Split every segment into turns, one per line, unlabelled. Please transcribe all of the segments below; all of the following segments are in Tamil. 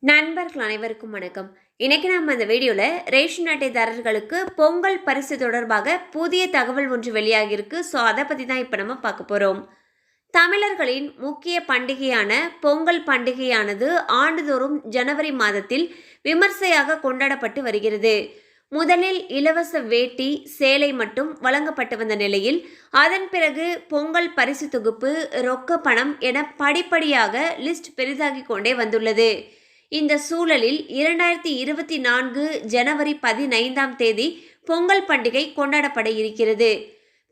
நண்பர்கள் அனைவருக்கும் வணக்கம். இன்னைக்கு நம்ம இந்த வீடியோவில் ரேஷன் அட்டைதாரர்களுக்கு பொங்கல் பரிசு தொடர்பாக புதிய தகவல் ஒன்று வெளியாகியிருக்கு. ஸோ அதை பற்றி தான் இப்போ நம்ம பார்க்க போகிறோம். தமிழர்களின் முக்கிய பண்டிகையான பொங்கல் பண்டிகையானது ஆண்டுதோறும் ஜனவரி மாதத்தில் விமர்சையாக கொண்டாடப்பட்டு வருகிறது. முதலில் இலவச வேட்டி சேலை மட்டும் வழங்கப்பட்டு வந்த நிலையில் அதன் பிறகு பொங்கல் பரிசு தொகுப்பு ரொக்க பணம் என படிப்படியாக லிஸ்ட் பெரிதாகி கொண்டே வந்துள்ளது. இந்த சூழலில் 2024 ஜனவரி 15ஆம் தேதி பொங்கல் பண்டிகை கொண்டாடப்பட இருக்கிறது.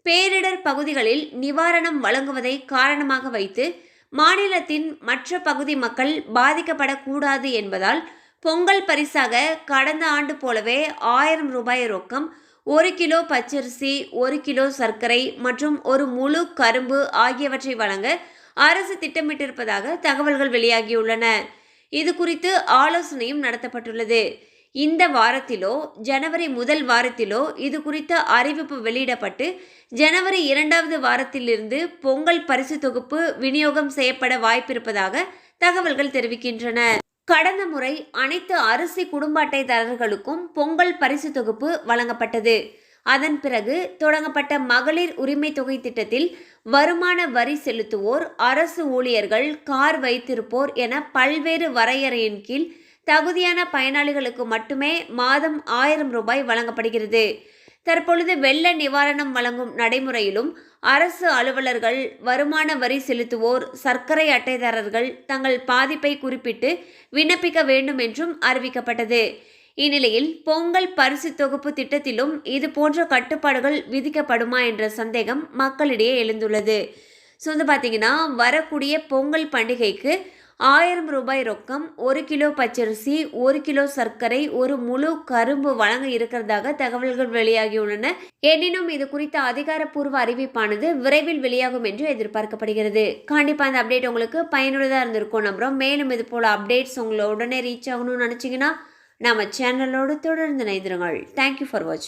பேரிடர் பகுதிகளில் நிவாரணம் வழங்குவதை காரணமாக வைத்து மாநிலத்தின் மற்ற பகுதி மக்கள் பாதிக்கப்படக்கூடாது என்பதால் பொங்கல் பரிசாக கடந்த ஆண்டு போலவே 1000 ரூபாய் ரொக்கம், 1 கிலோ பச்சரிசி, 1 கிலோ சர்க்கரை மற்றும் ஒரு முழு கரும்பு ஆகியவற்றை வழங்க அரசு திட்டமிட்டிருப்பதாக தகவல்கள் வெளியாகியுள்ளன. இது குறித்து ஆலோசனையும் நடத்தப்பட்டுள்ளது. இந்த வாரத்திலோ ஜனவரி முதல் வாரத்திலோ இது குறித்த அறிவிப்பு வெளியிடப்பட்டு ஜனவரி 2வது வாரத்திலிருந்து பொங்கல் பரிசு தொகுப்பு விநியோகம் செய்யப்பட வாய்ப்பிருப்பதாக தகவல்கள் தெரிவிக்கின்றன. கடந்த முறை அனைத்து அரிசி குடும்ப அட்டைதாரர்களுக்கும் பொங்கல் பரிசு தொகுப்பு வழங்கப்பட்டது. அதன் பிறகு தொடங்கப்பட்ட மகளிர் உரிமை தொகை திட்டத்தில் வருமான வரி செலுத்துவோர், அரசு ஊழியர்கள், கார் வைத்திருப்போர் என பல்வேறு வரையறையின் கீழ் தகுதியான பயனாளிகளுக்கு மட்டுமே மாதம் 1000 ரூபாய் வழங்கப்படுகிறது. தற்பொழுது வெள்ள நிவாரணம் வழங்கும் நடைமுறையிலும் அரசு அலுவலர்கள், வருமான வரி செலுத்துவோர், சர்க்கரை அட்டைதாரர்கள் தங்கள் பாதிப்பை குறிப்பிட்டு விண்ணப்பிக்க வேண்டும் என்றும் அறிவிக்கப்பட்டது. இந்நிலையில் பொங்கல் பரிசு தொகுப்பு திட்டத்திலும் இது போன்ற கட்டுப்பாடுகள் விதிக்கப்படுமா என்ற சந்தேகம் மக்களிடையே எழுந்துள்ளது. ஸோ பார்த்தீங்கன்னா வரக்கூடிய பொங்கல் பண்டிகைக்கு 1000 ரூபாய் ரொக்கம், 1 கிலோ பச்சரிசி, 1 கிலோ சர்க்கரை, ஒரு முழு கரும்பு வழங்க இருக்கிறதாக தகவல்கள் வெளியாகியுள்ளன. எனினும் இது குறித்த அதிகாரப்பூர்வ அறிவிப்பானது விரைவில் வெளியாகும் என்று எதிர்பார்க்கப்படுகிறது. கண்டிப்பாக அந்த அப்டேட் உங்களுக்கு பயனுள்ளதாக இருந்திருக்கும் நம்புறோம். மேலும் இது போல அப்டேட்ஸ் உங்களை உடனே ரீச் ஆகணும்னு நினச்சிங்கன்னா நம்ம சேனலோடு தொடர்ந்து இணைந்திருங்கள். தேங்க்யூ ஃபார் வாட்சிங்.